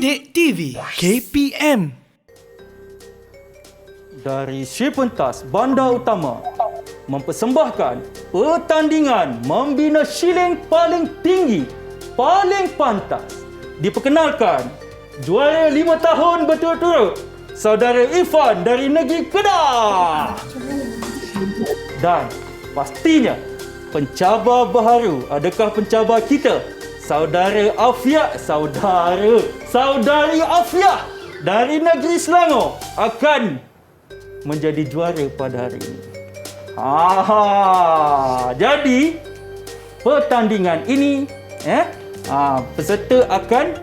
Didik TV KPM. Dari Sri Pentas Bandar Utama mempersembahkan pertandingan membina shilling paling tinggi, paling pantas. Diperkenalkan juara 5 tahun berturut-turut, Saudara Irfan dari negeri Kedah. Dan pastinya pencabar baharu, adakah pencabar kita? Saudara Afia, saudari Afia dari negeri Selangor akan menjadi juara pada hari ini. Jadi pertandingan ini peserta akan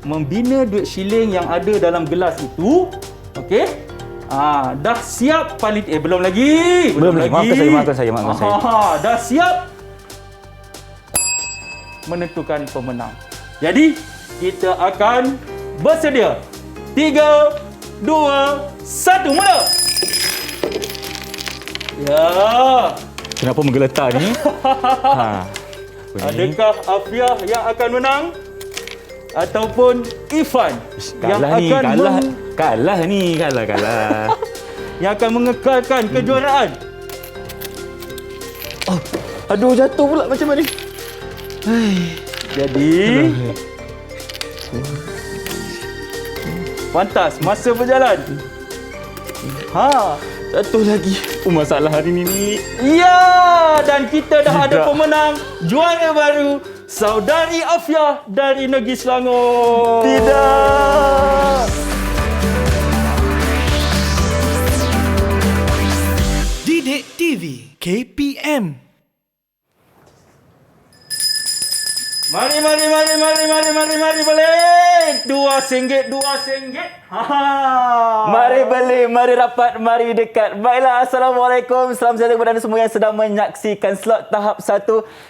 membina duit shilling yang ada dalam gelas itu. Okey. Dah siap panitia? Belum lagi. Maafkan saya. Dah siap menentukan pemenang. Jadi kita akan bersedia. 3, 2, 1, mula. Ya. Kenapa menggeletar ni? Adakah Afia yang akan menang ataupun Irfan yang akan kalah yang akan mengekalkan kejuaraan? Aduh, jatuh pula macam mana? Jadi pantas, masa berjalan. Jatuh lagi. Masalah hari ni. Ya, dan kita dah ada pemenang, juara baru, Saudari Afia dari negeri Selangor. Tidak. Didik TV KPM. Mari balik. RM2. Mari rapat, mari dekat. Baiklah, Assalamualaikum. Salam sejahtera kepada anda semua yang sedang menyaksikan slot tahap 1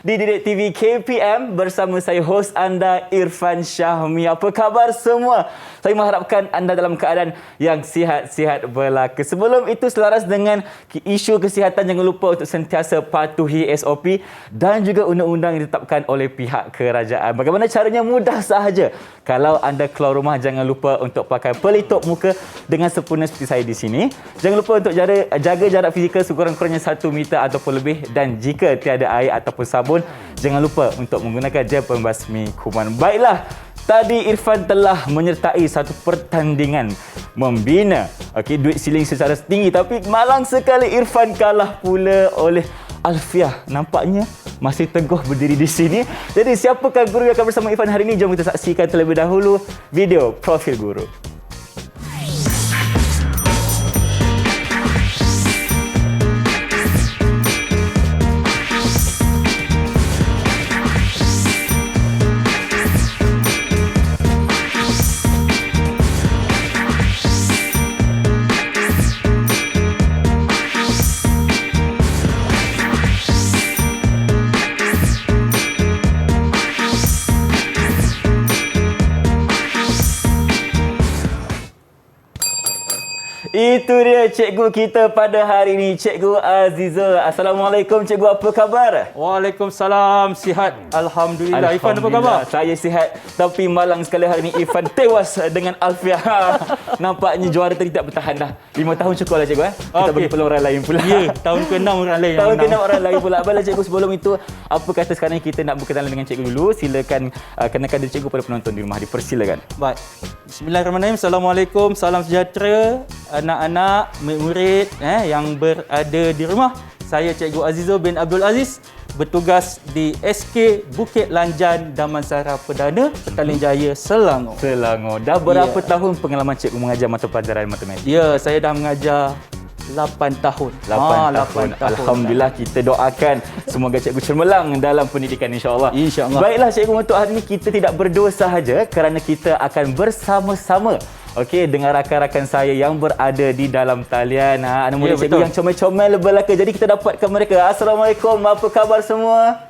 di Didik TV KPM bersama saya, hos anda, Irfan Syahmi. Apa khabar semua? Saya mengharapkan anda dalam keadaan yang sihat-sihat belaka. Sebelum itu, selaras dengan isu kesihatan, jangan lupa untuk sentiasa patuhi SOP dan juga undang-undang yang ditetapkan oleh pihak kerajaan. Bagaimana caranya? Mudah sahaja. Kalau anda keluar rumah, jangan lupa untuk pakai pelitup muka dengan sempurna seperti saya di sini. Jangan lupa untuk jaga jarak fizikal sekurang-kurangnya 1 meter ataupun lebih, dan jika tiada air ataupun sabun, jangan lupa untuk menggunakan gel pembasmi kuman. Baiklah, tadi Irfan telah menyertai satu pertandingan membina duit shilling secara tinggi, tapi malang sekali Irfan kalah pula oleh Alfiah. Nampaknya masih teguh berdiri di sini. Jadi siapakah guru yang akan bersama Irfan hari ini? Jom kita saksikan terlebih dahulu video profil guru. Itu dia cikgu kita pada hari ini, Cikgu Aziza. Assalamualaikum cikgu, apa khabar? Waalaikumsalam, sihat. Alhamdulillah. Irfan, apa khabar? Saya sihat, tapi malang sekali hari ini Irfan tewas dengan Alfiah. Nampaknya juara tadi tak bertahan dah. 5 tahun cukup lah cikgu. Kita bagi peluang orang lain pula. Ya, tahun ke-6 orang lain. Tahun ke-6 orang lain pula. Baiklah cikgu, sebelum itu, apa kata sekarang kita nak berkenalan dengan cikgu dulu. Silakan kenalkan diri cikgu pada penonton di rumah. Dipersilakan. Baik. Bismillahirrahmanirrahim. Assalamualaikum, salam sejahtera anak-anak, murid yang berada di rumah. Saya Cikgu Aziza bin Abdul Aziz, bertugas di SK Bukit Lanjan Damansara Perdana, Petaling Jaya, Selangor. Dah berapa tahun pengalaman cikgu mengajar mata pelajaran matematik? Ya, saya dah mengajar 8 tahun. 8 tahun. Alhamdulillah, kita doakan semoga cikgu cemerlang dalam pendidikan, insya-Allah. Insya-Allah. Baiklah cikgu, untuk hari ini kita tidak berdua sahaja kerana kita akan bersama-sama dengan rakan-rakan saya yang berada di dalam talian. Anak murid cikgu yang comel-comel belaka. Jadi kita dapatkan mereka. Assalamualaikum, apa khabar semua?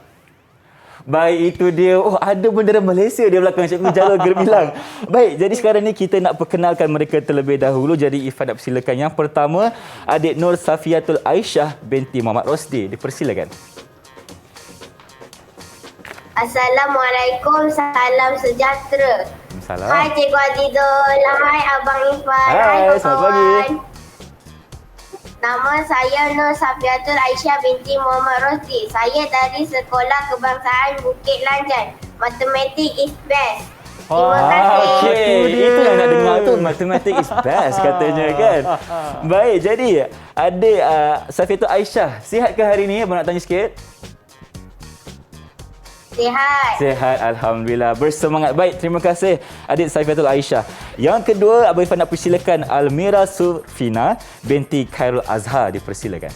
Baik, itu dia. Ada bendera Malaysia di belakang cikgu, jalur gerbilang. Baik, jadi sekarang ni kita nak perkenalkan mereka terlebih dahulu. Jadi Irfan nak persilakan. Yang pertama, adik Nur Safiatul Aisyah binti Muhammad Rosdi. Dipersilakan. Assalamualaikum, salam sejahtera. Salam. Hai Cikgu Azizul, hai Abang Irfan, Hai, selamat kawan-kawan. pagi. Nama saya Nur Safiatul Aisyah binti Muhammad Rosdi. Saya dari Sekolah Kebangsaan Bukit Lanjan. Matematik is best. Terima kasih. Okey, Itu dia. itu yang nak dengar tu, mathematics is best katanya kan. Baik, jadi adik Safiatul Aisyah, sihat ke hari ni? Abang nak tanya sikit. Sihat. Sihat, Alhamdulillah. Bersemangat. Baik, terima kasih adik Safiatul Aisyah. Yang kedua, Abang Irfan nak persilakan Almira Surfina binti Khairul Azhar, dipersilakan.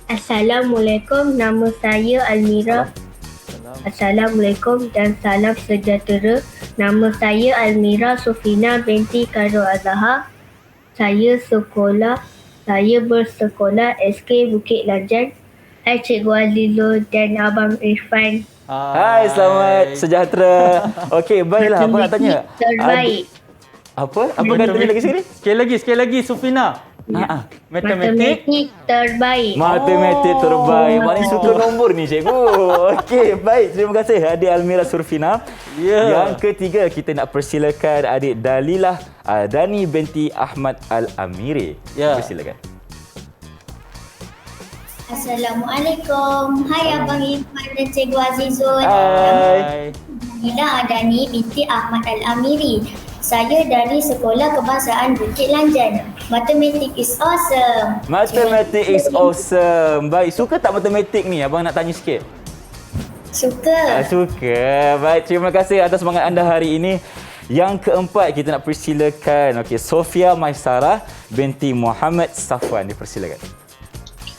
Assalamualaikum, nama saya Almira. Assalamualaikum dan salam sejahtera. Nama saya Almira Sufina binti Khairul Azhar. Saya bersekolah SK Bukit Lanjan. Hai Cikgu Azizul dan Abang Irfan. Hai, selamat sejahtera. Okey, baiklah. Abang nak tanya. Terbaik. Apa kata tadi lagi sekali? Sekali lagi Sufina. Matematik. Matematik terbaik. Matematik terbaik. Maknanya suka nombor ni cikgu. Okey, baik. Terima kasih adik Almira Surfina. Ya. Yang ketiga, kita nak persilakan adik Dalilah Dani binti Ahmad Al-Amiri. Ya. Persilakan. Assalamualaikum. Hai Abang Irfan dan Cikgu Azizul. Hai. Nila Adani binti Ahmad Al-Amiri. Saya dari Sekolah Kebangsaan Bukit Lanjan. Matematik is awesome. Matematik is awesome. Baik, suka tak matematik ni? Abang nak tanya sikit. Suka. Suka. Baik, terima kasih atas semangat anda hari ini. Yang keempat, kita nak persilakan Sofia Maisarah binti Muhammad Safwan. Dipersilakan.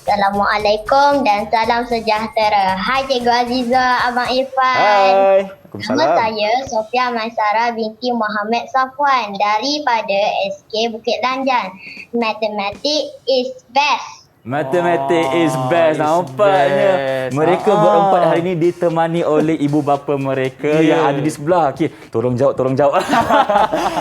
Assalamualaikum dan salam sejahtera. Hai Cikgu Aziza, Abang Irfan. Hai. Nama Waalaikumsalam. saya Sofia Maisara binti Muhammad Safwan daripada SK Bukit Lanjan. Matematik is best. Matematik is best. is Nampaknya best. mereka berempat hari ini ditemani oleh ibu bapa mereka yang ada di sebelah. Okey, tolong jawab.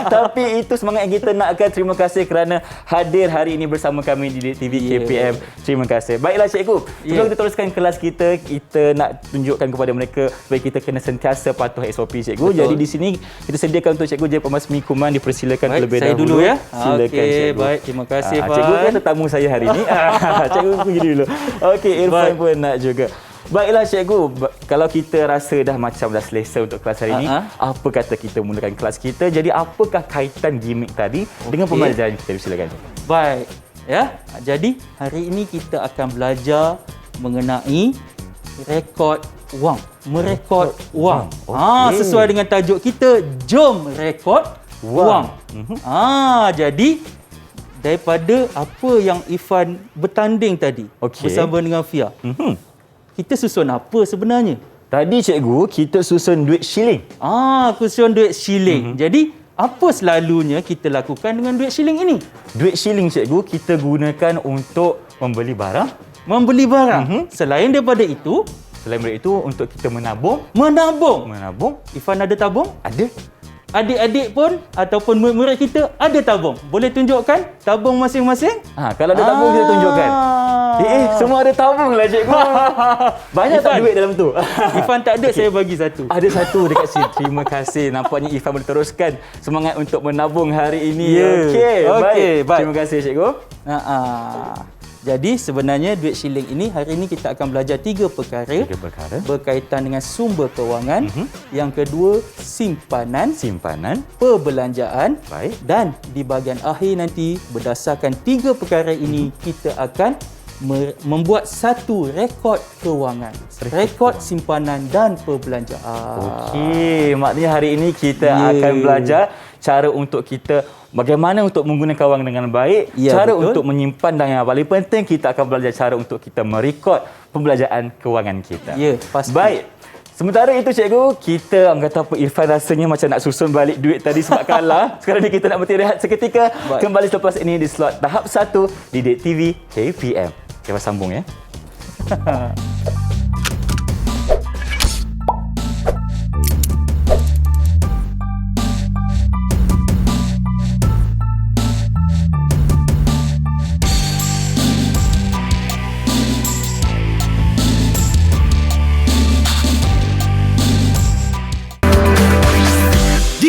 Tapi itu semangat yang kita nakkan. Terima kasih kerana hadir hari ini bersama kami di TV KPM. Terima kasih. Baiklah cikgu, sebelum kita teruskan kelas kita, kita nak tunjukkan kepada mereka supaya kita kena sentiasa patuh SOP cikgu. Betul. Jadi di sini kita sediakan untuk cikgu Jaya Pemasmi Kuman, dipersilakan Baik, terlebih saya dahulu. dulu ya. Silakan Okey, cikgu. baik. Terima kasih, Cikgu Fan. kan tetamu saya hari ini. Cikgu pergi dulu. Okey, Irfan Baik. pun nak juga. Baiklah cikgu, kalau kita rasa dah macam dah selesa untuk kelas hari ini, apa kata kita mulakan kelas kita? Jadi apakah kaitan gimmick tadi dengan pembelajaran kita? Silakan. Baik. Ya. Jadi hari ini kita akan belajar mengenai rekod wang. Merekod wang. Okey. Sesuai dengan tajuk kita, jom rekod wang. Jadi daripada apa yang Irfan bertanding tadi bersama dengan Fia. Kita susun apa sebenarnya? Tadi cikgu, kita susun duit shilling. Susun duit shilling. Jadi apa selalunya kita lakukan dengan duit shilling ini? Duit shilling cikgu kita gunakan untuk membeli barang. Membeli barang. Selain daripada itu, Selain daripada itu, untuk kita menabung. menabung. Irfan ada tabung? Ada. Adik-adik pun ataupun murid-murid kita ada tabung. Boleh tunjukkan tabung masing-masing? Kalau ada tabung kita tunjukkan. Semua ada tabung lah cikgu. Banyak tak Irfan. duit dalam tu? Irfan tak ada, saya bagi satu. Ada satu dekat sini. Terima kasih. Nampaknya Irfan boleh teruskan semangat untuk menabung hari ini. Ya. Okey, baik. Terima kasih cikgu. Jadi sebenarnya duit shilling ini hari ini kita akan belajar 3 perkara. 3 perkara. Berkaitan dengan sumber kewangan. Yang kedua, simpanan. Simpanan. Perbelanjaan. Baik. Dan di bahagian akhir nanti berdasarkan 3 perkara ini kita akan membuat satu rekod kewangan. Rekod simpanan dan perbelanjaan. Okey, maknanya hari ini kita akan belajar cara untuk kita bagaimana untuk menggunakan wang dengan baik, Ya, cara betul. untuk menyimpan dan yang paling penting kita akan belajar cara untuk kita merekod pembelanjaan kewangan kita. Ya, pasti. Baik. Sementara itu cikgu, kita orang kata apa, Irfan rasanya macam nak susun balik duit tadi sebab kalah. Sekarang ni kita nak berhenti rehat seketika. Baik. Kembali selepas ini di slot tahap 1 di DIT TV KPM. Kita sambung ya.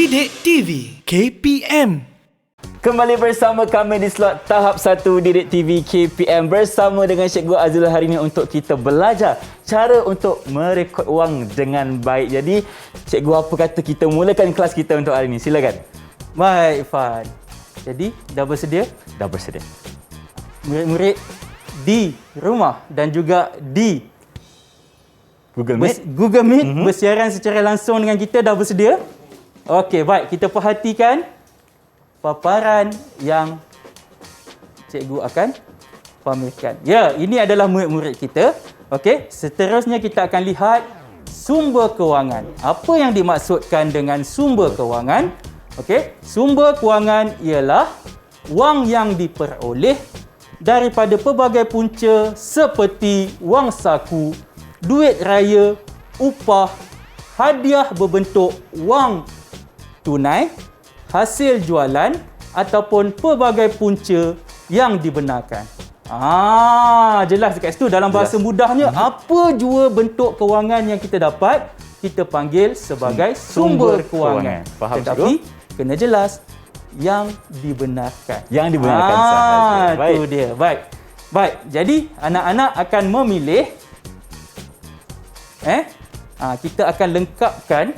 Didik TV KPM. Kembali bersama kami di slot tahap 1 Didik TV KPM bersama dengan Cikgu Azizul hari ini untuk kita belajar cara untuk merekod wang dengan baik. Jadi, Cikgu apa kata kita mulakan kelas kita untuk hari ini? Silakan. Baik, Irfan. Jadi, dah bersedia? Dah bersedia. Murid-murid di rumah dan juga di Google Meet. Google Meet bersiaran secara langsung dengan kita dah bersedia? Okey, baik. Kita perhatikan paparan yang cikgu akan pamerkan. Ya, ini adalah murid-murid kita. Okey, seterusnya kita akan lihat sumber kewangan. Apa yang dimaksudkan dengan sumber kewangan? Okey, sumber kewangan ialah wang yang diperoleh daripada pelbagai punca seperti wang saku, duit raya, upah, hadiah berbentuk wang tunai, hasil jualan ataupun pelbagai punca yang dibenarkan. Jelas dekat situ dalam bahasa mudahnya apa jua bentuk kewangan yang kita dapat kita panggil sebagai sumber kewangan. Faham, Tetapi kena jelas yang dibenarkan. Yang dibenarkan sahaja. Baik. Itu dia. Baik. Jadi anak-anak akan memilih kita akan lengkapkan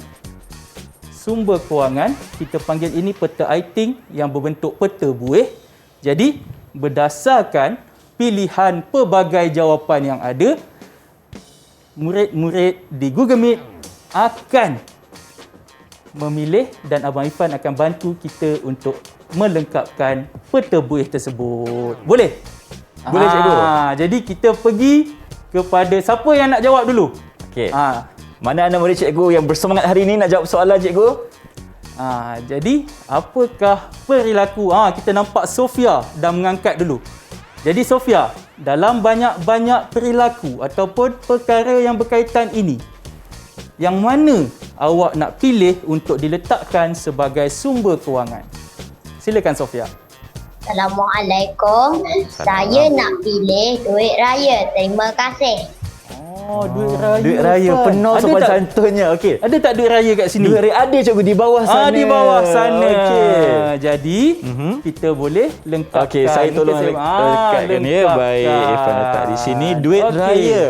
sumber kewangan. Kita panggil ini peta Aiting yang berbentuk peta buih. Jadi berdasarkan pilihan pelbagai jawapan yang ada, murid-murid di Google Meet akan memilih dan Abang Irfan akan bantu kita untuk melengkapkan peta buih tersebut. Boleh? Boleh, cikgu. Jadi kita pergi kepada siapa yang nak jawab dulu? Okey. Mana anak murid cikgu yang bersemangat hari ini nak jawab soalan cikgu? Jadi apakah perilaku? Kita nampak Sofia dah mengangkat dulu. Jadi Sofia, dalam banyak-banyak perilaku ataupun perkara yang berkaitan ini, yang mana awak nak pilih untuk diletakkan sebagai sumber kewangan? Silakan Sofia. Assalamualaikum. Saya nak pilih duit raya. Terima kasih. Duit raya. Duit raya Irfan. penuh Ada sopan tak- santunnya. Okey. Ada tak duit raya kat sini? Duit raya ada cikgu di bawah sana. Di bawah sana. Okey. Jadi, kita boleh lengkapkan. Okey, saya tolong lekatkan ya. Baik, Irfan letak di sini duit raya.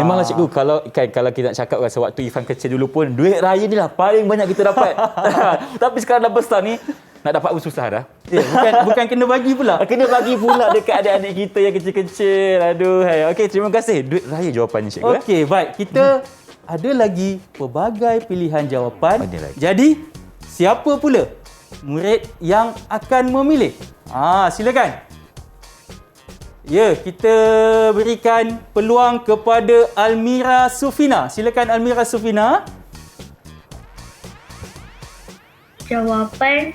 Memanglah cikgu, kalau kita nak cakap sewaktu Irfan kecil dulu pun, duit raya ni lah paling banyak kita dapat. Tapi sekarang dah besar ni, nak dapat pun susah dah. Bukan kena bagi pula. Kena bagi pula dekat adik-adik kita yang kecil-kecil. Aduh, hai. Okey, terima kasih. Duit raya jawapannya cikgu. Okey, baik. Kita ada lagi pelbagai pilihan jawapan. Ada lagi. Jadi, siapa pula murid yang akan memilih? Silakan. Ya, kita berikan peluang kepada Almira Sufina. Silakan Almira Sufina. Jawapan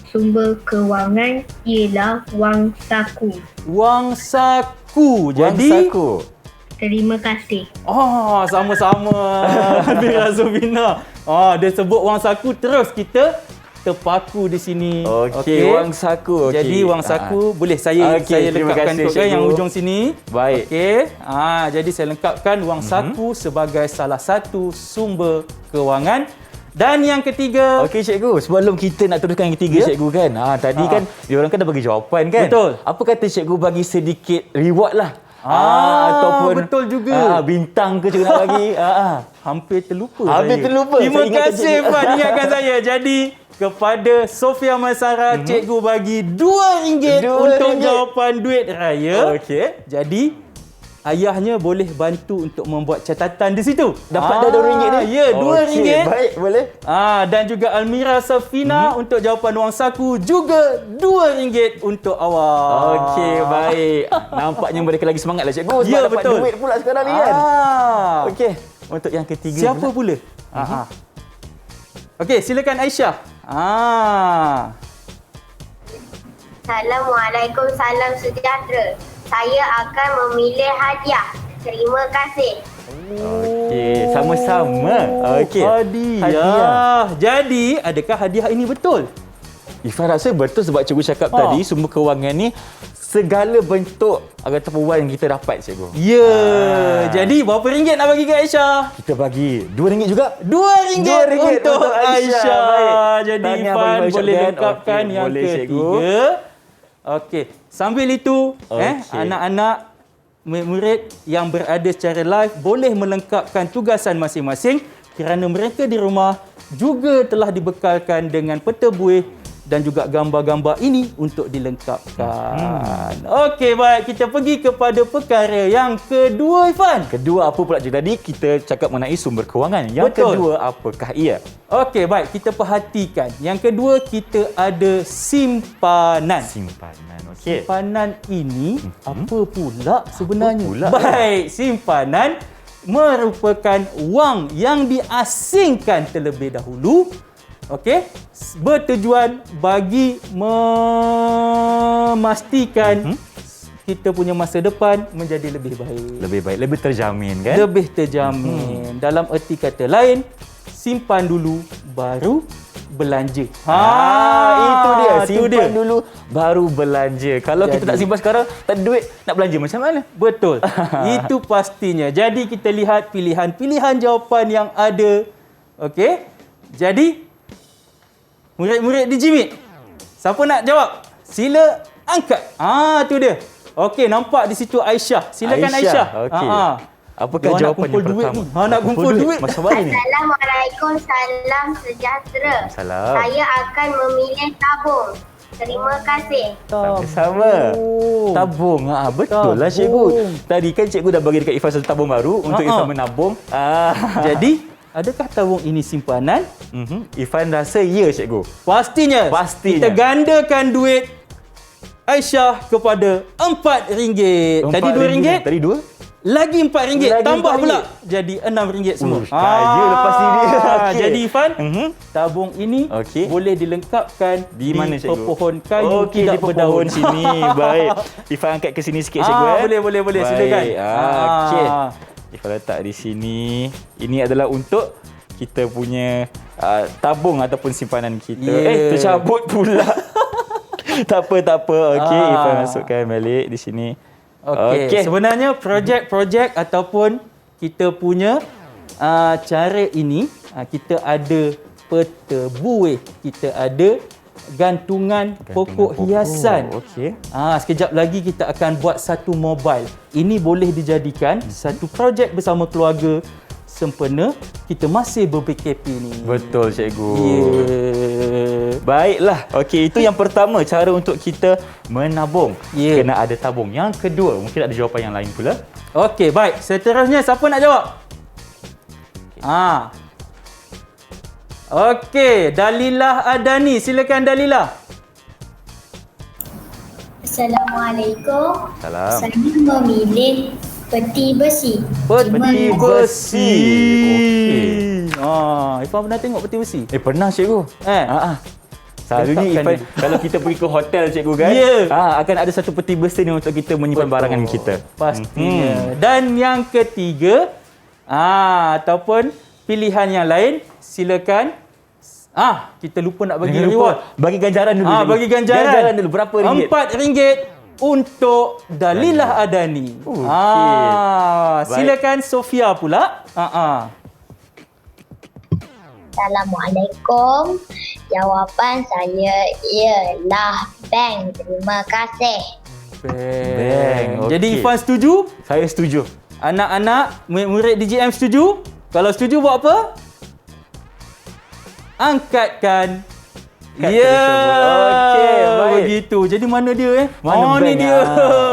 sumber kewangan ialah wang saku. Wang saku. Jadi, Wang saku. Terima kasih. Sama-sama Almira Sufina. Dia sebut wang saku, terus kita terpaku di sini. Okey, wang saku. Okey. Jadi wang saku boleh saya terima lengkapkan kasih, untuk cikgu. yang ujung sini. Baik. Okey. Jadi saya lengkapkan wang saku sebagai salah satu sumber kewangan. Dan yang ketiga, Okey cikgu, sebelum kita nak teruskan yang ketiga cikgu kan. Tadi kan diorang kan dah bagi jawapan kan. Betul. Apa kata cikgu bagi sedikit reward lah. Ataupun betul juga. bintang ke cikgu nak bagi. hampir terlupa. Hampir saya. terlupa. Terima Saya ingatkan kasih cikgu. Fan ingatkan saya. Jadi kepada Sofia Maisara, cikgu bagi RM2 untuk RM2. jawapan duit raya. Okey. Jadi ayahnya boleh bantu untuk membuat catatan di situ. Dapat dah RM2 ni? Ya, RM2. Okey, baik, boleh. Dan juga Almira Safina untuk jawapan wang saku juga RM2 untuk awak. Okey, baik. Nampaknya mereka lagi semangat lah cikgu. Sebab Ya, dapat betul. duit pula sekarang ni kan. Okey, untuk yang ketiga Siapa pula? Okey, silakan Aisyah. Assalamualaikum, salam sejahtera. Saya akan memilih hadiah. Terima kasih. Okey, sama-sama. Okey. Hadiah. Jadi, adakah hadiah ini betul? Ifan rasa betul sebab cikgu cakap tadi sumber kewangan ni segala bentuk ataupun wang yang kita dapat, cikgu. Ya, jadi berapa ringgit nak bagi ke Aisyah? Kita bagi RM2 juga. RM2 untuk Aisyah. Baik. Jadi Tahniah Ifan bagi boleh ucapkan. lengkapkan Okey, yang boleh, cikgu. ketiga. Okey, sambil itu Okey. anak-anak murid yang berada secara live boleh melengkapkan tugasan masing-masing kerana mereka di rumah juga telah dibekalkan dengan peta buih dan juga gambar-gambar ini untuk dilengkapkan. Okey, baik. Kita pergi kepada perkara yang kedua, Ifan. Kedua apa pula cikgu? Tadi kita cakap mengenai sumber kewangan. Yang Betul. kedua apakah ia? Okey, baik. Kita perhatikan. Yang kedua, kita ada simpanan. Simpanan. Okey. Simpanan ini apa pula sebenarnya? Apa pula? Baik, simpanan merupakan wang yang diasingkan terlebih dahulu. Okey, bertujuan bagi memastikan kita punya masa depan menjadi lebih baik. Lebih baik, lebih terjamin kan? Lebih terjamin. Dalam erti kata lain, simpan dulu baru belanja. Itu dia. itu Simpan dulu baru belanja. Kalau kita Jadi- tak simpan sekarang, tak ada duit, nak belanja macam mana? Betul. Itu pastinya. Jadi kita lihat pilihan-pilihan jawapan yang ada. Okey. Jadi murid-murid di Jimit, siapa nak jawab? Sila angkat. Tu dia. Okey, nampak di situ Aisyah. Silakan Aisyah. Okey. Apakah Dia nak jawapan kumpul yang duit pertama? ni. Nak kumpul duit. Macam mana ni? Assalamualaikum, salam sejahtera. Salam. Saya akan memilih tabung. Terima kasih. Sama. Tabung. Betul lah cikgu. Tadi kan cikgu dah bagi dekat Ifan satu tabung baru untuk Ifan menabung. Jadi, adakah tabung ini simpanan? Ifan rasa ya cikgu. Pastinya. Pastinya. Kita gandakan duit Aisyah kepada RM4. Tadi RM2. Tadi 2? Lagi RM4. Lagi Tambah RM4. pula. Jadi RM6 semua. Kaya lepas ni dia. Okey. Jadi Ifan, tabung ini Okey. boleh dilengkapkan Di mana cikgu? pepohon kayu Okey, tidak di pepohon berdaun. sini. Baik. Ifan angkat ke sini sikit cikgu. Boleh. Baik. Silakan. Okey. Ifan letak di sini. Ini adalah untuk kita punya tabung ataupun simpanan kita. Yeah. Tercabut pula. tak apa. Okey, Ifan masukkan balik di sini. Okey. Sebenarnya projek-projek ataupun kita punya cara ini, kita ada peta buih, kita ada gantungan pokok hiasan. Okey. Sekejap lagi kita akan buat satu mobile. Ini boleh dijadikan satu projek bersama keluarga sempena kita masih ber-PKP ni. Betul cikgu. Yeah. Baiklah. Okey, itu yang pertama cara untuk kita menabung. Ya. Kena ada tabung. Yang kedua, mungkin ada jawapan yang lain pula. Okey, baik. Seterusnya siapa nak jawab? Okey, Dalilah Adani. Silakan Dalilah. Assalamualaikum. Salam. Saya memilih peti besi. Peti besi. Okey. Ifan pernah tengok peti besi? Pernah cikgu. Selalunya Letakkan Ifan, kalau kita pergi ke hotel cikgu kan, Ya. akan ada satu peti besi ni untuk kita menyimpan barangan kita. Pastinya. Dan yang ketiga, ataupun pilihan yang lain, silakan. Kita lupa nak bagi reward. Bagi ganjaran dulu. cikgu. Bagi ganjaran. Ganjaran dulu berapa ringgit? RM4 untuk Dalilah Adani. Okey. Silakan Sofia pula. Assalamualaikum. Jawapan saya ialah bank. Terima kasih. Bank. Okey. Jadi Ifan setuju? Saya setuju. Anak-anak, murid DJM setuju? Kalau setuju buat apa? Angkatkan. Angkat Ya, Okey, baik. begitu. Jadi mana dia Mana ni bank? dia.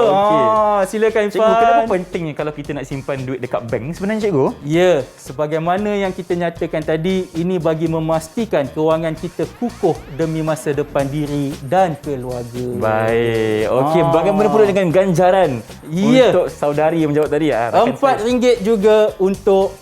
Okey. Silakan Ifan. Cikgu, kenapa pentingnya kalau kita nak simpan duit dekat bank sebenarnya cikgu? Ya, sebagaimana yang kita nyatakan tadi, ini bagi memastikan kewangan kita kukuh demi masa depan diri dan keluarga. Baik. Okey, bagaimana pula dengan ganjaran Ya. untuk saudari yang menjawab tadi? Rakan saya. RM4 juga untuk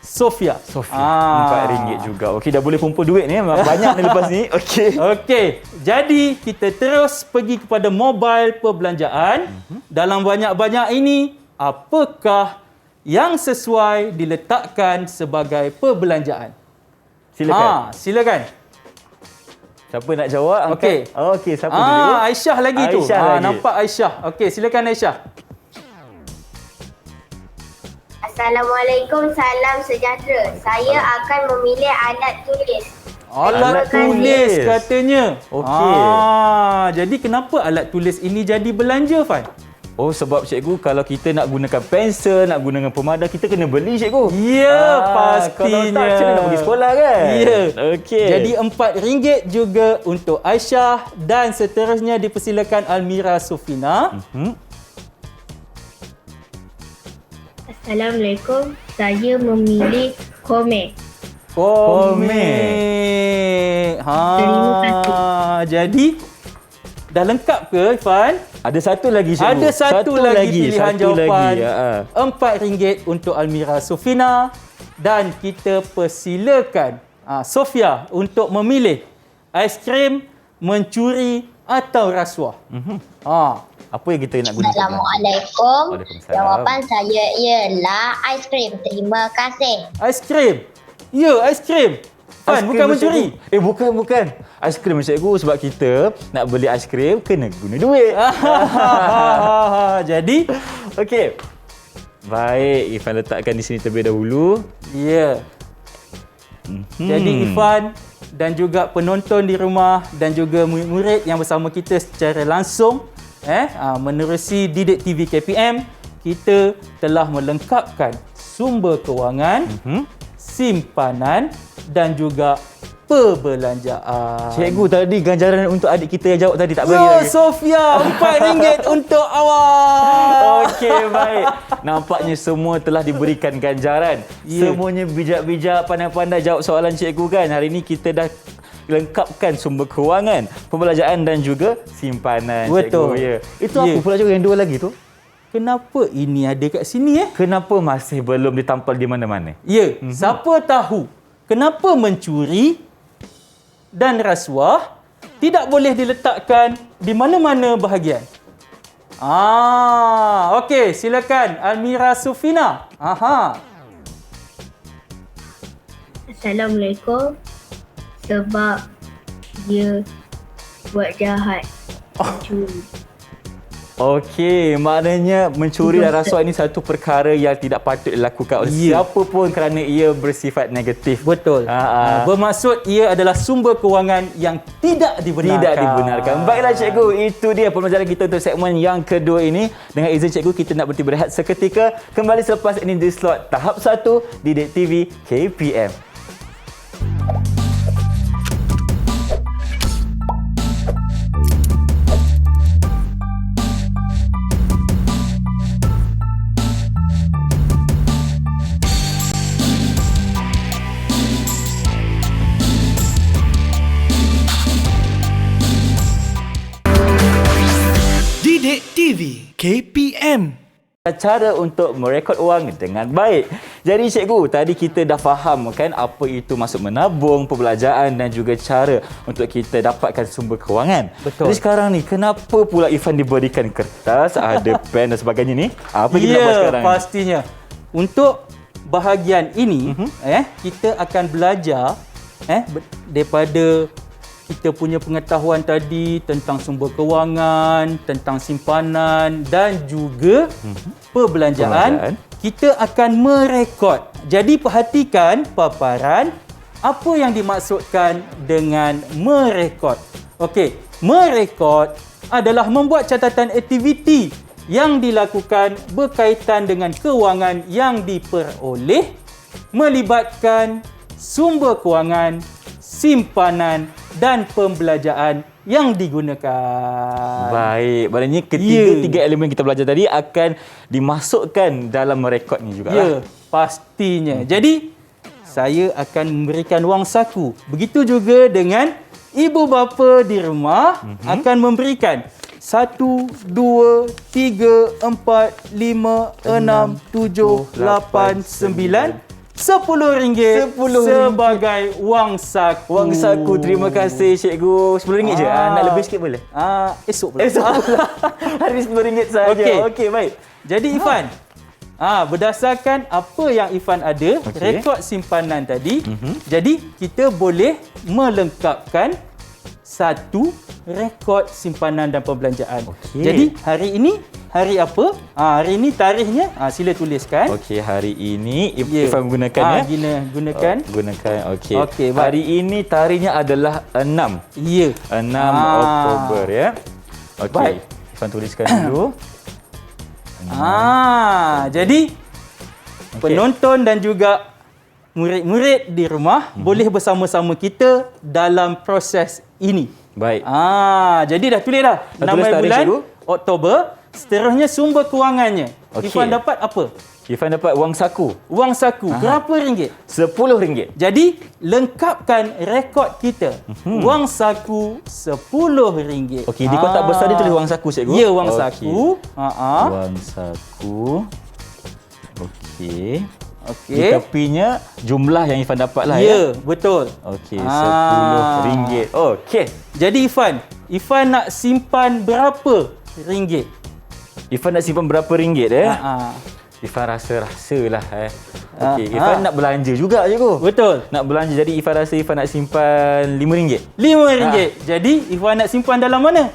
Sofia. RM4 juga. Okey, dah boleh kumpul duit ni. Banyak ni lepas ni. Okey. Okey, jadi kita terus pergi kepada mobile perbelanjaan. Dalam banyak-banyak ini, apakah yang sesuai diletakkan sebagai perbelanjaan? Silakan. Silakan. Siapa nak jawab? Okey. Okey, siapa tu? Cikgu? Aisyah lagi tu. Aisyah lagi. Nampak Aisyah. Okey, silakan Aisyah. Assalamualaikum, salam sejahtera. Saya akan memilih alat tulis. Alat Terima tulis kasih. katanya. Okey. Jadi kenapa alat tulis ini jadi belanja, Fan? Oh, sebab cikgu kalau kita nak gunakan pensel, nak gunakan pemadah, kita kena beli cikgu. Ya, pastinya. Kalau tak, macam mana nak pergi sekolah kan? Ya. Okey. Jadi RM4 juga untuk Aisyah dan seterusnya dipersilakan Almira Sufina. Assalamualaikum. Saya memilih komik. Komik. Terima kasih. Jadi dah lengkap ke, Ifan? Ada satu lagi cikgu. Ada satu lagi pilihan satu jawapan. Lagi. RM4 untuk Almira Sufina dan kita persilakan Sofia untuk memilih aiskrim, mencuri atau rasuah. Apa yang kita nak gunakan? Assalamualaikum. Waalaikumsalam. Jawapan saya ialah aiskrim. Terima kasih. Aiskrim. Ya, aiskrim. Fan, Aiskrim bukan mencuri. Cikgu. Bukan. Aiskrim cikgu sebab kita nak beli aiskrim kena guna duit. Jadi, Okey. Baik, Ifan letakkan di sini terlebih dahulu. ya. Jadi Ifan dan juga penonton di rumah dan juga murid-murid yang bersama kita secara langsung menerusi Didik TV KPM, kita telah melengkapkan sumber kewangan, simpanan dan juga perbelanjaan. Cikgu tadi ganjaran untuk adik kita yang jawab tadi tak bagi Ya, lagi. Sofia, RM4 untuk awak. Okey, baik. Nampaknya semua telah diberikan ganjaran. Ya. Semuanya bijak-bijak, pandai-pandai jawab soalan cikgu kan. Hari ini kita dah lengkapkan sumber kewangan, pembelanjaan dan juga simpanan. Betul. Cikgu, ya. Itu Ya. apa pula cikgu yang dua lagi tu? Kenapa ini ada kat sini Kenapa masih belum ditampal di mana-mana? Ya, siapa tahu kenapa mencuri dan rasuah tidak boleh diletakkan di mana-mana bahagian. Okey, silakan Almira Sufina. Assalamualaikum. Sebab dia buat jahat. Curi. Okey, maknanya mencuri dan rasuah ini satu perkara yang tidak patut dilakukan oleh Ya. siapa pun kerana ia bersifat negatif. Betul. Bermaksud ia adalah sumber kewangan yang tidak dibenarkan. Tidak dibenarkan. Baiklah cikgu, itu dia pembelajaran kita untuk segmen yang kedua ini. Dengan izin cikgu, kita nak berhenti berehat seketika. Kembali selepas ini di slot tahap 1 Didik TV KPM. Didik TV KPM. Cara untuk merekod wang dengan baik. Jadi cikgu, tadi kita dah faham kan apa itu maksud menabung, perbelanjaan dan juga cara untuk kita dapatkan sumber kewangan. Betul. Jadi sekarang ni, kenapa pula Ifan diberikan kertas, ada pen dan sebagainya ni? Apa yang kita nak buat sekarang ni? Pastinya. Untuk bahagian ini, kita akan belajar daripada kita punya pengetahuan tadi tentang sumber kewangan, tentang simpanan dan juga perbelanjaan. Kita akan merekod. Jadi perhatikan paparan apa yang dimaksudkan dengan merekod. Okey, merekod adalah membuat catatan aktiviti yang dilakukan berkaitan dengan kewangan yang diperoleh melibatkan sumber kewangan, simpanan dan pembelanjaan yang digunakan. Baik, maknanya tiga elemen kita belajar tadi akan dimasukkan dalam merekod ni juga. Ya, pastinya. Jadi, saya akan memberikan wang saku. Begitu juga dengan ibu bapa di rumah akan memberikan 1, 2, 3, 4, 5, 6, 7, 8, 9, RM10 sebagai wang saku. Wang saku, terima kasih cikgu. RM10 je. Nak lebih sikit boleh? Esok pula. Esok pula. Hari ni RM10 saja. Okey, baik. Jadi Ifan, berdasarkan apa yang Ifan ada, rekod simpanan tadi, jadi kita boleh melengkapkan satu rekod simpanan dan perbelanjaan. Okey. Jadi hari ini hari apa? Hari ini tarikhnya sila tuliskan. Okey, hari ini Ya. Irfan gunakan Gunakan. Gunakan. Okey. Okey, baik. Hari ini tarikhnya adalah 6. Ya. 6 Oktober ya. Okey. Baik. Irfan tuliskan dulu. Jadi penonton dan juga murid-murid di rumah boleh bersama-sama kita dalam proses ini. Baik. Jadi dah tulis dah. Dah tulis 6 tarikh, bulan cikgu? Oktober. Seterusnya sumber kewangannya. Okey. Ifan dapat apa? Irfan dapat wang saku Wang saku. Berapa ringgit? RM10. Jadi lengkapkan rekod kita. Wang saku RM10. Okey, di kotak besar dia tulis wang saku, cikgu. Ya, wang Okey. saku. Wang saku. Okey. Di Okey. tepinya jumlah yang Irfan dapat lah Ya, betul. Okey, RM10. Okey. Jadi Ifan nak simpan berapa ringgit? Irfan nak simpan berapa ringgit Irfan rasa-rasalah Okey, Irfan nak belanja juga cikgu. Betul. Nak belanja, jadi Irfan rasa Irfan nak simpan RM5. RM5. Jadi Ifan nak simpan dalam mana?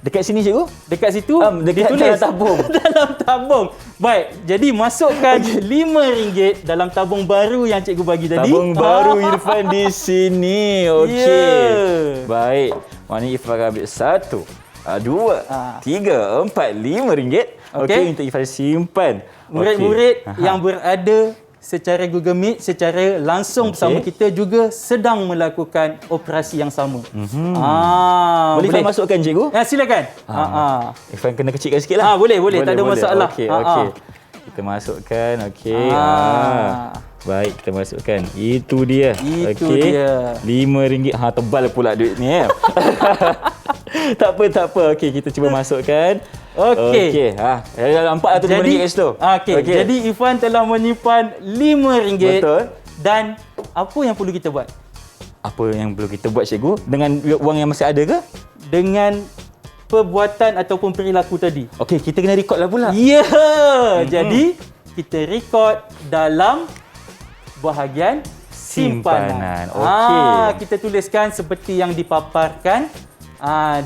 Dekat sini cikgu? Dekat situ Dekat ditulis dalam tabung. dalam tabung. Baik, jadi masukkan RM5 dalam tabung baru yang cikgu bagi tadi. Tabung baru Irfan di sini. Okey. Ya. Baik. Maknanya Irfan akan ambil 1, 2, 3, 4, RM5. Okey, untuk Irfan simpan. Murid-murid Okey. yang berada secara Google Meet, secara langsung bersama kita juga sedang melakukan operasi yang sama. Boleh Irfan masukkan cikgu? Silakan. Irfan kena kecilkan sikit lah. Boleh, tak ada masalah. Okey, okey. Kita masukkan, okey. Baik, kita masukkan. Itu dia. Itu Okey. dia. RM5. Tebal pula duit ni tak apa. Okey, kita cuba masukkan. Okey. Nampak lah tu RM5 kat situ. Okey. Jadi Ifan telah menyimpan RM5. Betul. Dan apa yang perlu kita buat? Apa yang perlu kita buat, cikgu? Dengan wang yang masih ada ke? Dengan perbuatan ataupun perilaku tadi. Okey, kita kena record lah pula. Ya. Jadi kita rekod dalam bahagian simpanan. Okey. Kita tuliskan seperti yang dipaparkan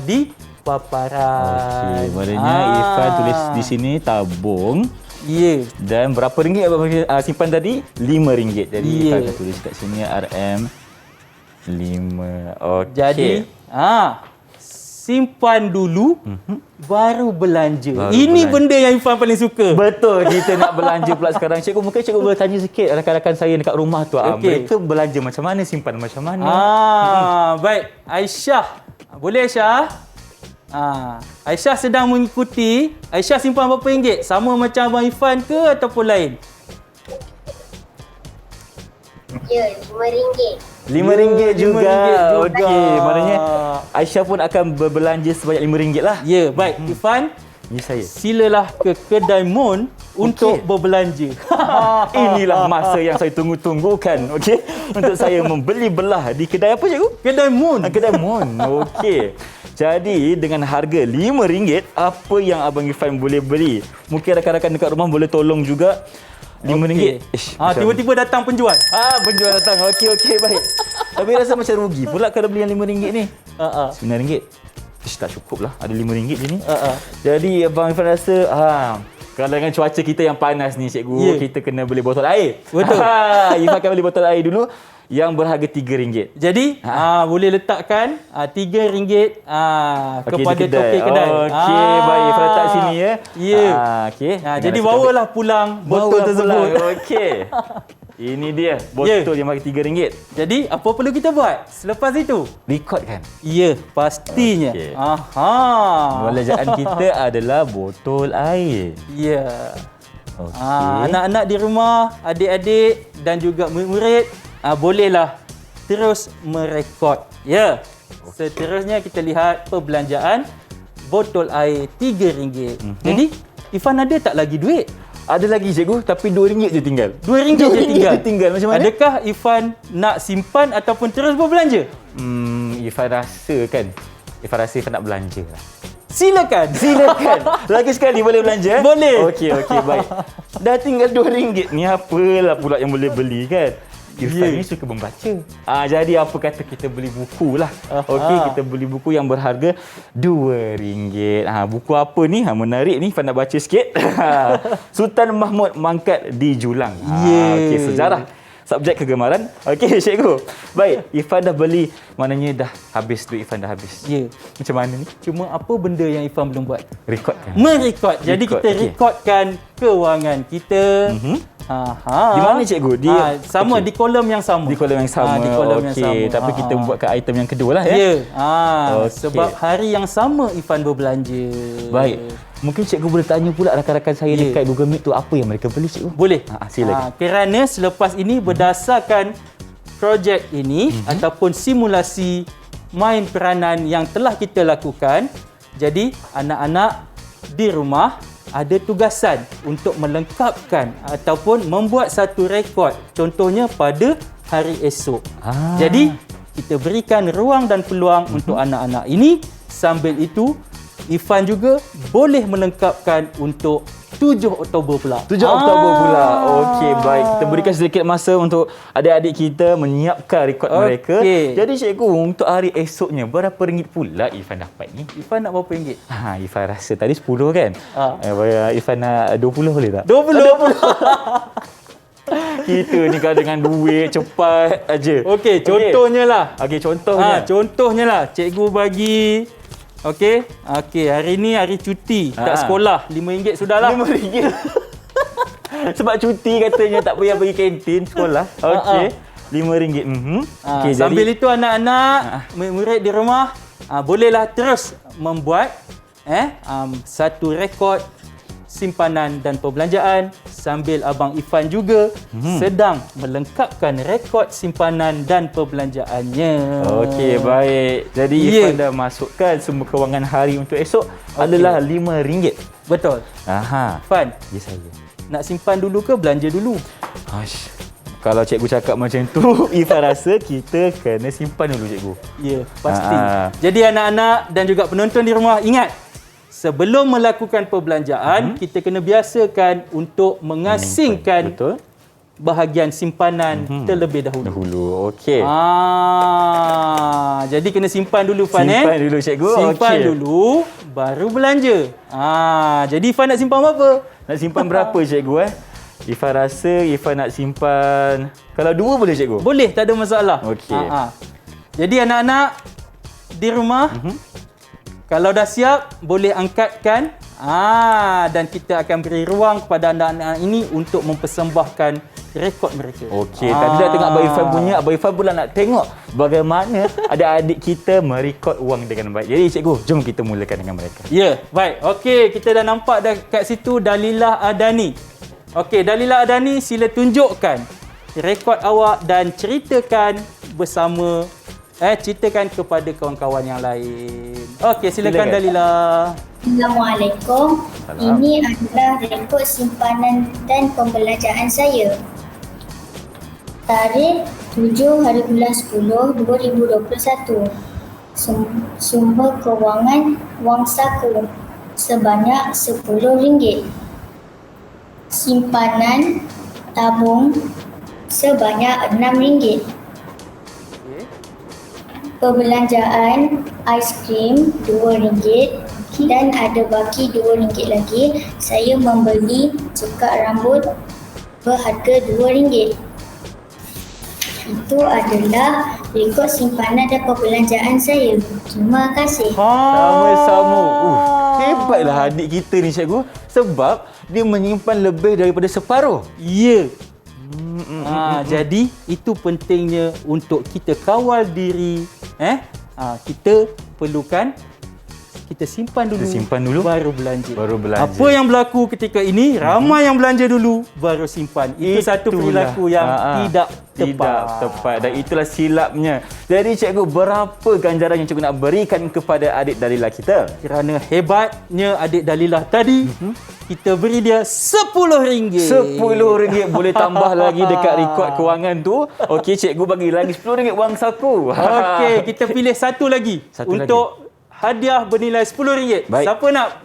di paparan. Okey, maknanya Irfan tulis di sini tabung. Ya. Dan berapa ringgit abang simpan tadi? RM5. Jadi Ya. Irfan akan tulis kat sini RM5. Okey. Jadi simpan dulu baru belanja. Ini benda yang Ifan paling suka. Betul, kita nak belanja pula sekarang. Cikgu, mungkin cikgu boleh tanya sikit rakan-rakan saya dekat rumah tu. Okey. Mereka belanja macam mana, simpan macam mana? Baik, Aisyah. Boleh Aisyah? Aisyah sedang mengikuti. Aisyah simpan berapa ringgit? Sama macam Abang Ifan ke ataupun lain? Ya, RM5. RM5 juga. RM5 juga. Okey, maknanya Aisyah pun akan berbelanja sebanyak RM5 lah. Ya, baik. Ifan, Ini saya. silalah ke kedai Mon untuk berbelanja. Inilah masa yang saya tunggu-tunggukan, okey? Untuk saya membeli belah di kedai apa, cikgu? Kedai Mon. Kedai Mon. Okey. Jadi dengan harga RM5, apa yang Abang Irfan boleh beli? Mungkin rakan-rakan dekat rumah boleh tolong juga. RM5. Tiba-tiba datang penjual. Penjual datang. Okey, baik. Tapi rasa macam rugi pula kalau beli yang RM5 ni. RM9. Tak cukup lah. Ada RM5 je ni. Jadi Abang Irfan rasa, kalau dengan cuaca kita yang panas ni, cikgu, kita kena beli botol air. Betul. Irfan akan beli botol air dulu yang berharga RM3. Jadi, boleh letakkan RM3 kepada di tokek kedai. Okey, baik. Irfan letak sini ya. Ya. Okey. Jadi bawalah pulang botol tersebut. Okey. Ini dia botol yang harga RM3. Jadi, apa perlu kita buat selepas itu? Record kan? Ya, pastinya. Okey. Belanjaan kita adalah botol air. Ya. Okey. Anak-anak di rumah, adik-adik dan juga murid-murid, bolehlah terus merekod. Ya. Seterusnya kita lihat perbelanjaan botol air RM3. Jadi, Ifan ada tak lagi duit? Ada lagi, cikgu, tapi RM2 je tinggal. RM2 je tinggal. Macam mana? Adakah Ifan nak simpan ataupun terus berbelanja? Irfan rasa Irfan nak belanja lah. Silakan. Lagi sekali boleh belanja? Boleh. Okey, baik. Dah tinggal RM2. Ni apalah pula yang boleh beli kan? Irfan ni suka membaca. Jadi apa kata kita beli buku lah. Okey, kita beli buku yang berharga RM2. Buku apa ni? Menarik ni, Irfan nak baca sikit. Sultan Mahmud Mangkat di Julang. Okey, sejarah. Subjek kegemaran. Okey, cikgu. Baik, Irfan dah beli. Maknanya dah habis duit Irfan dah habis. Ya. Macam mana ni? Cuma apa benda yang Irfan belum buat? Rekodkan. Merekod. Jadi Record, kita okey. rekodkan kewangan kita. Di mana cikgu? Sama okey. di kolom yang sama. Di kolom yang sama. Di kolom yang sama. Tapi kita membuatkan item yang kedua lah ya. Ya. Okey. Sebab hari yang sama Irfan berbelanja. Baik. Mungkin cikgu boleh tanya pula rakan-rakan saya Ya. dekat Google Meet tu apa yang mereka beli cikgu? Boleh. Silakan. Kerana selepas ini berdasarkan projek ini ataupun simulasi main peranan yang telah kita lakukan, jadi anak-anak di rumah ada tugasan untuk melengkapkan ataupun membuat satu rekod, contohnya pada hari esok. Jadi kita berikan ruang dan peluang untuk anak-anak ini. Sambil itu Irfan juga boleh melengkapkan untuk 7 Oktober pula. 7 Oktober pula. Okey, baik. Kita berikan sedikit masa untuk adik-adik kita menyiapkan rekod mereka. Jadi cikgu, untuk hari esoknya berapa ringgit pula Irfan dapat ni? Irfan nak berapa ringgit? Irfan rasa tadi 10 kan? Irfan nak 20 boleh tak? 20. Kita ni kalau dengan duit cepat aja. Okey, contohnya lah. Okey, contohnya. Contohnya lah, cikgu bagi okey, hari ni hari cuti kat sekolah, RM5 sudahlah. RM5. Sebab cuti katanya tak payah pergi kantin sekolah. Okey. RM5. Okey, sambil itu anak-anak, murid di rumah, bolehlah terus membuat satu rekod simpanan dan perbelanjaan sambil Abang Irfan juga sedang melengkapkan rekod simpanan dan perbelanjaannya. Okey, baik. Jadi Irfan dah masukkan semua kewangan hari untuk esok adalah RM5. Betul. Irfan, Ya saya. nak simpan dulu ke belanja dulu? Kalau cikgu cakap macam tu, Irfan rasa kita kena simpan dulu cikgu. Ya, pasti. Jadi anak-anak dan juga penonton di rumah, ingat, sebelum melakukan perbelanjaan, kita kena biasakan untuk mengasingkan bahagian simpanan terlebih dahulu. Okey. Jadi kena simpan dulu, Fan. Simpan dulu cikgu. Simpan dulu, baru belanja. Jadi Irfan nak simpan berapa? Nak simpan berapa cikgu Irfan rasa Irfan nak simpan, kalau 2 boleh cikgu? Boleh, tak ada masalah. Okey. Jadi anak-anak di rumah, kalau dah siap, boleh angkatkan. Dan kita akan beri ruang kepada anak-anak ini untuk mempersembahkan rekod mereka. Okey, tadi dah tengok Abang Irfan punya. Abang Irfan pula nak tengok bagaimana adik-adik kita merekod wang dengan baik. Jadi cikgu, jom kita mulakan dengan mereka. Ya, baik. Okey, kita dah nampak kat situ Dalilah Adani. Okey, Dalilah Adani, sila tunjukkan rekod awak dan ceritakan bersama ceritakan kepada kawan-kawan yang lain. Okey, silakan Dalilah. Assalamualaikum. Ini adalah rekod simpanan dan pembelanjaan saya. Tarikh 7 hari bulan 10 2021. Sumber kewangan wang saku sebanyak RM10. Simpanan tabung sebanyak RM6. Perbelanjaan aiskrim RM2 dan ada baki RM2 lagi. Saya membeli cekat rambut berharga RM2. Itu adalah rekod simpanan dan perbelanjaan saya. Terima kasih. Sama-sama. Hebatlah adik kita ni cikgu, sebab dia menyimpan lebih daripada separuh. Ya. Jadi itu pentingnya untuk kita kawal diri. Kita perlukan kita simpan dulu, baru belanja. Apa yang berlaku ketika ini, ramai yang belanja dulu baru simpan. Itu satu perilaku yang tidak tepat. Dan itulah silapnya. Jadi cikgu, berapa ganjaran yang cikgu nak berikan kepada adik Dalilah kita? Kerana hebatnya adik Dalilah tadi, kita beri dia RM10. RM10 boleh tambah lagi dekat rekod kewangan tu. Okey, cikgu bagi lagi RM10 wang saku. Okey, kita pilih satu lagi untuk hadiah bernilai RM10. Baik.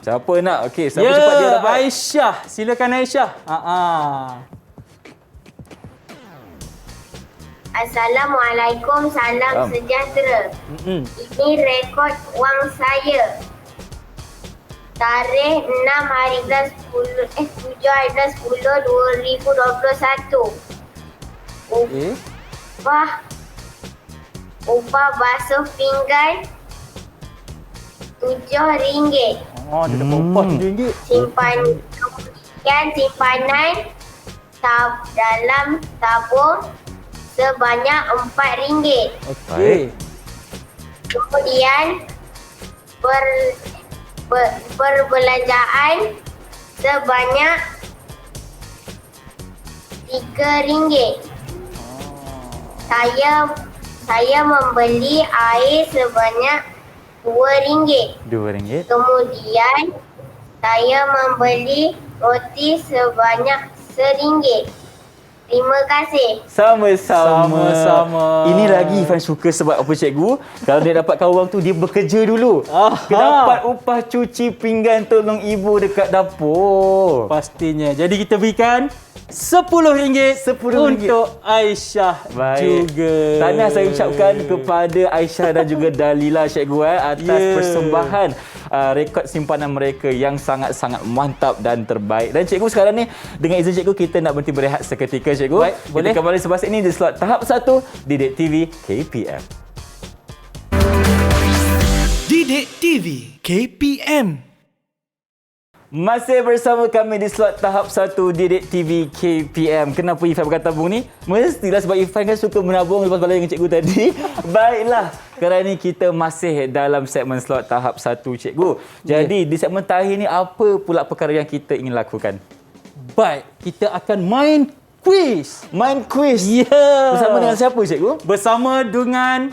Siapa nak? Okey, siapa cepat dia dapat? Aisyah. Silakan Aisyah. Assalamualaikum, salam sejahtera. Ini rekod wang saya. Tarikh 6 hari bulan 10 7 hari bulan 10 2021. Upah basuh pinggan RM7. Oh, dia dapat upah RM7. Simpanan dalam tabung sebanyak RM4. Okey. Kemudian perbelanjaan sebanyak RM3. Saya membeli air sebanyak RM2. Kemudian saya membeli roti sebanyak RM1. Terima kasih. Sama-sama. Ini lagi Irfan suka sebab apa cikgu? Kalau dia dapatkan wang tu, dia bekerja dulu. Dia dapat upah cuci pinggan tolong ibu dekat dapur. Pastinya. Jadi kita berikan RM10 untuk Aisyah juga. Tahniah saya ucapkan kepada Aisyah dan juga Dalila cikgu atas persembahan rekod simpanan mereka yang sangat-sangat mantap dan terbaik. Dan cikgu sekarang ni dengan izin cikgu kita nak berhenti berehat seketika cikgu. Baik, boleh. Kita kembali selepas ini di slot tahap 1 Didik TV KPM. Didik TV KPM. Masih bersama kami di slot tahap 1 Didik TV KPM. Kenapa Irfan berkata-tabung ni? Mestilah sebab Irfan kan suka menabung lepas balik dengan cikgu tadi. Baiklah, sekarang ni kita masih dalam segmen slot tahap 1 cikgu. Jadi di segmen terakhir ni apa pula perkara yang kita ingin lakukan? Baik, kita akan main quiz. Main quiz? Ya. Bersama dengan siapa cikgu? Bersama dengan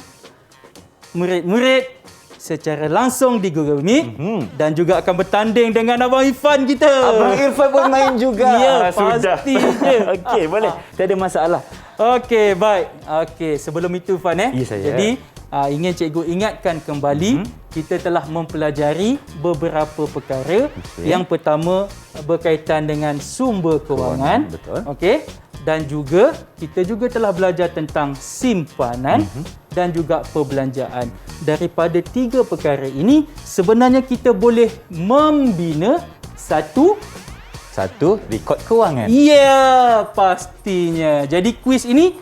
murid-murid secara langsung di Google Meet dan juga akan bertanding dengan Abang Irfan kita. Abang Irfan pun main juga. Ya, sudah. pasti je. Okey, boleh. Tiada masalah. Okey, baik. Okey, sebelum itu Irfan Ya, saya. Jadi ingin cikgu ingatkan kembali kita telah mempelajari beberapa perkara. Yang pertama berkaitan dengan sumber kewangan. Betul. Okey. Dan juga kita juga telah belajar tentang simpanan dan juga perbelanjaan. Daripada 3 perkara ini sebenarnya kita boleh membina satu rekod kewangan. ya, pastinya. Jadi kuis ini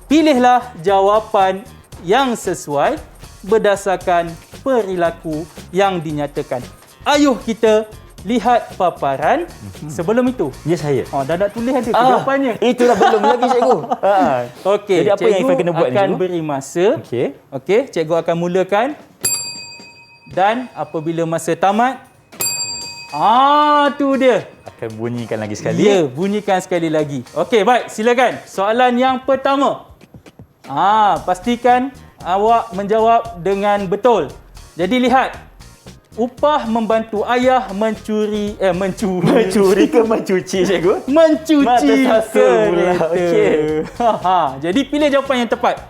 pilihlah jawapan yang sesuai berdasarkan perilaku yang dinyatakan. Ayuh kita lihat paparan. Sebelum itu, Ya, saya. dah nak tulis ada jawapannya. Itulah belum lagi cikgu. Okey, Jadi apa yang Irfan kena buat ni, akan cikgu? beri masa. Okey. Cikgu akan mulakan. Dan apabila masa tamat, tu dia. Akan bunyikan lagi sekali. Ya, bunyikan sekali lagi. Okey, baik, silakan. Soalan yang pertama. Pastikan awak menjawab dengan betul. Jadi lihat. Upah membantu ayah mencuri Mencuri ke mencuci cikgu? mencuci Mata sasa pula. kereta. Okey. Jadi pilih jawapan yang tepat.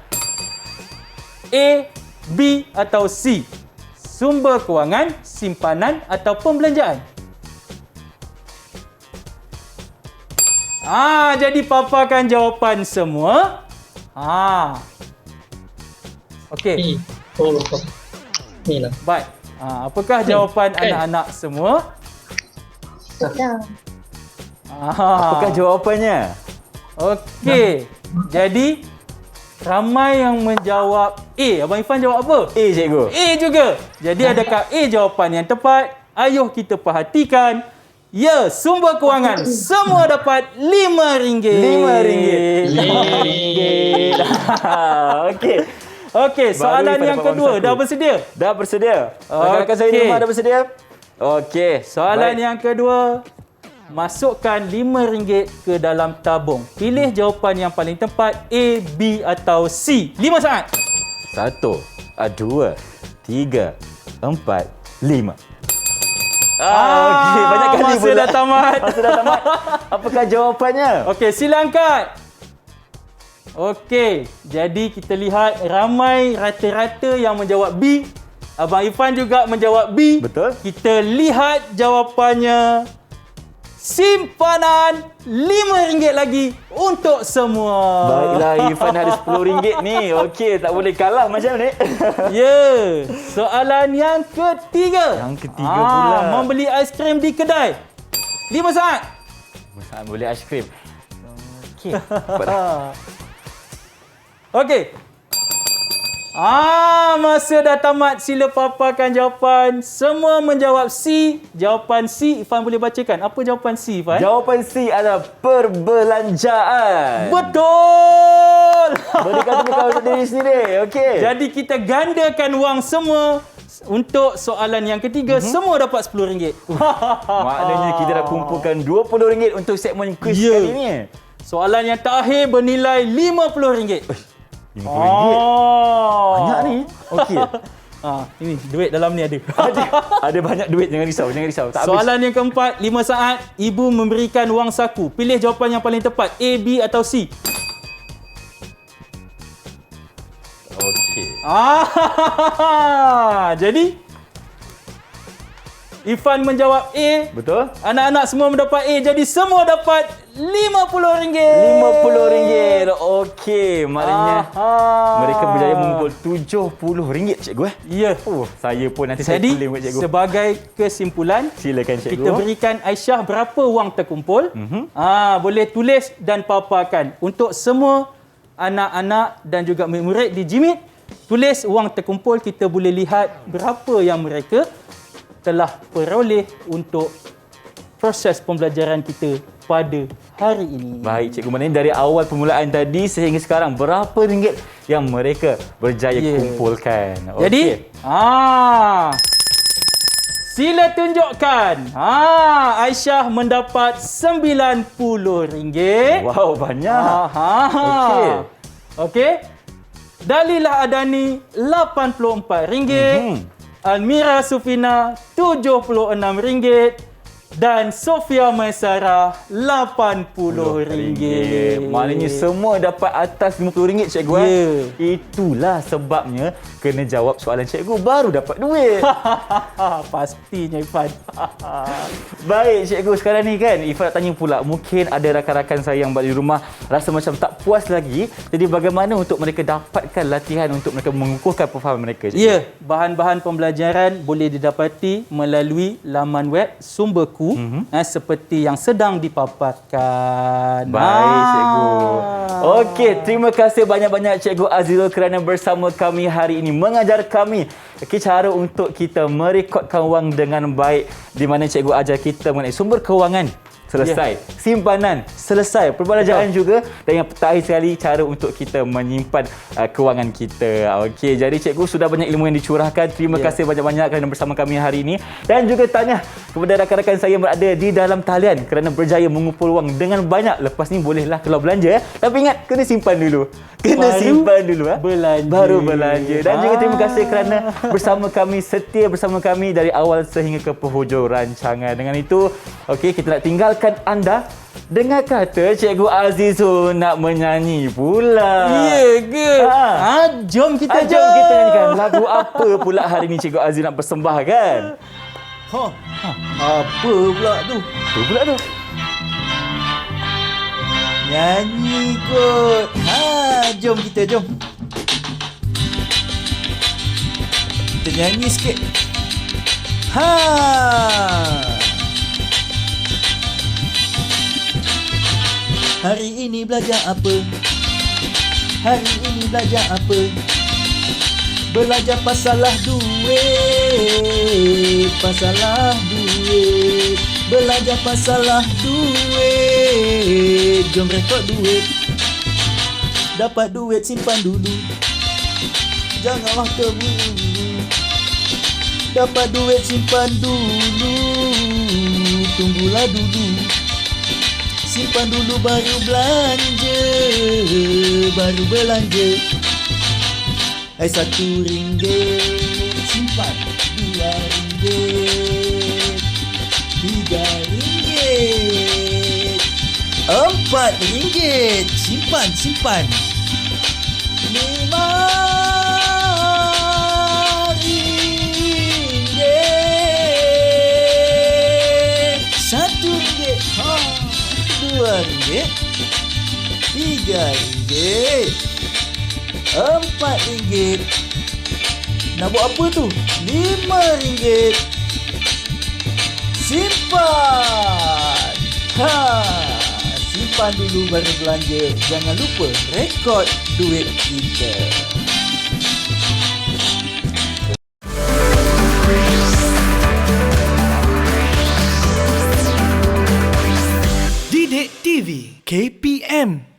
A, B atau C. Sumber kewangan, simpanan atau pembelanjaan. Jadi paparkan jawapan semua. Okey. Ni lah. Baik. Apakah jawapan anak-anak semua? Apakah jawapannya? Okey. Jadi ramai yang menjawab A. Abang Irfan jawab apa? A cikgu. A juga. Jadi adakah A jawapan yang tepat? Ayuh kita perhatikan. Ya, sumber kewangan semua dapat RM5. Okey. Okey, soalan Baru yang Irfan kedua. dapat Dah bersedia? Dah bersedia. Rakan-rakan saya di rumah dah bersedia? Okey. Soalan yang kedua. Masukkan RM5 ke dalam tabung. Pilih jawapan yang paling tepat. A, B atau C. 5 saat. 1, 2, 3, 4, 5. Okey, banyak kali masa pula. dah tamat. Masa dah tamat. Apakah jawapannya? Okey, sila angkat. Okey, jadi kita lihat ramai rata-rata yang menjawab B. Abang Irfan juga menjawab B. Betul. Kita lihat jawapannya. simpanan RM5 lagi untuk semua. Baiklah, Irfan ada RM10 ni. Okey, tak boleh kalah macam ni. Ya, soalan yang ketiga. Yang ketiga pula. Membeli aiskrim di kedai. 5 saat. Masalah boleh aiskrim. Okey. Okey. Masa dah tamat. Sila paparkan jawapan. Semua menjawab C. Jawapan C, Ifan boleh bacakan. Apa jawapan C, Ifan? Jawapan C adalah perbelanjaan. Betul! Berikan tepuk tangan untuk diri sendiri. Okey. Jadi kita gandakan wang semua. Untuk soalan yang ketiga, semua dapat RM10. Maknanya kita dah kumpulkan RM20 untuk segmen kuis Ya. kali ni. Soalan yang terakhir bernilai RM50. RM50. Banyak ni. Okey. Ini duit dalam ni ada. Ada banyak duit, jangan risau, Tak habis. Soalan yang keempat, 5 saat. Ibu memberikan wang saku. Pilih jawapan yang paling tepat. A, B atau C. Okey. Jadi Ifan menjawab A. Betul? Anak-anak semua mendapat A. Jadi semua dapat RM50. RM50. Okey, maknanya mereka berjaya mengumpul RM70, cikgu Ya. Saya pun nanti saya Jadi tulis buat cikgu. sebagai kesimpulan, Silakan cikgu. kita berikan Aisyah berapa wang terkumpul. Boleh tulis dan paparkan. Untuk semua anak-anak dan juga murid di JIMIT, tulis wang terkumpul. Kita boleh lihat berapa yang mereka telah peroleh untuk proses pembelajaran kita pada hari ini. Baik cikgu, maknanya dari awal permulaan tadi sehingga sekarang berapa ringgit yang mereka berjaya kumpulkan. Jadi, sila tunjukkan. Aisyah mendapat RM90. Wow, banyak. Okey. Dalilah Adani RM84. Almira Sufina RM76 dan Sofia Maisara RM80. Maknanya semua dapat atas RM50, cikgu. Ya. Itulah sebabnya kena jawab soalan cikgu baru dapat duit. Pastinya Ifan. Baik cikgu, sekarang ni kan Ifan nak tanya pula, mungkin ada rakan-rakan saya yang balik di rumah rasa macam tak puas lagi. Jadi bagaimana untuk mereka dapatkan latihan untuk mereka mengukuhkan perfahaman mereka, cikgu? Ya, bahan-bahan pembelajaran boleh didapati melalui laman web Sumberku seperti yang sedang dipaparkan. Baik cikgu. Okey, terima kasih banyak-banyak Cikgu Azizul kerana bersama kami hari ini mengajar kami cara untuk kita merekodkan wang dengan baik, di mana cikgu ajar kita mengenai sumber kewangan. Selesai. Simpanan selesai. Perbelanjaan juga. Dan yang terakhir sekali, cara untuk kita menyimpan kewangan kita. Okey, jadi cikgu sudah banyak ilmu yang dicurahkan. Terima kasih banyak-banyak kerana bersama kami hari ini. Dan juga tanya kepada rakan-rakan saya yang berada di dalam talian kerana berjaya mengumpul wang dengan banyak. Lepas ni bolehlah keluar belanja. Tapi ingat, kena simpan dulu. Baru belanja. Dan juga terima kasih kerana setia bersama kami dari awal sehingga ke penghujung rancangan. Dengan itu, okey, kita nak tinggalkan anda dengar kata Cikgu Azizul nak menyanyi pula. Ya ke? Jom kita nyanyikan. Lagu apa pula hari ni Cikgu Aziz nak persembahkan? Apa pula tu? Nyanyi kot. Jom. Kita nyanyi sikit. Hari ini belajar apa? Belajar pasalah duit. Belajar pasalah duit. Jom rekod duit. Dapat duit simpan dulu. Janganlah terburu-buru. Dapat duit simpan dulu. Tunggulah dulu. Simpan dulu baru belanja. RM1 simpan RM2, RM3, RM4 simpan RM5 RM1. RM3. RM4. Nak buat apa tu? RM5. Simpan. Simpan dulu baru belanja. Jangan lupa rekod duit kita. Didik TV KPM